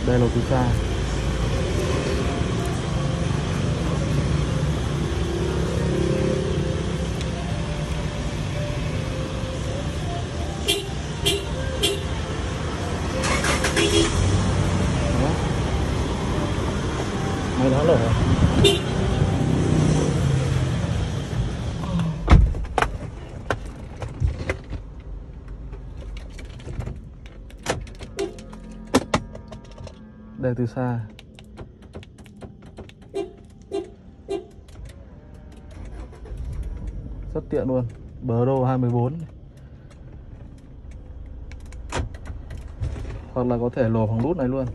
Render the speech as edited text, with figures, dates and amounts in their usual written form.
Đây là từ xa. Đó. Máy đã nổ rồi. Đây từ xa. Rất tiện luôn. Pro 214. Hoặc là có thể lồ bằng nút này luôn.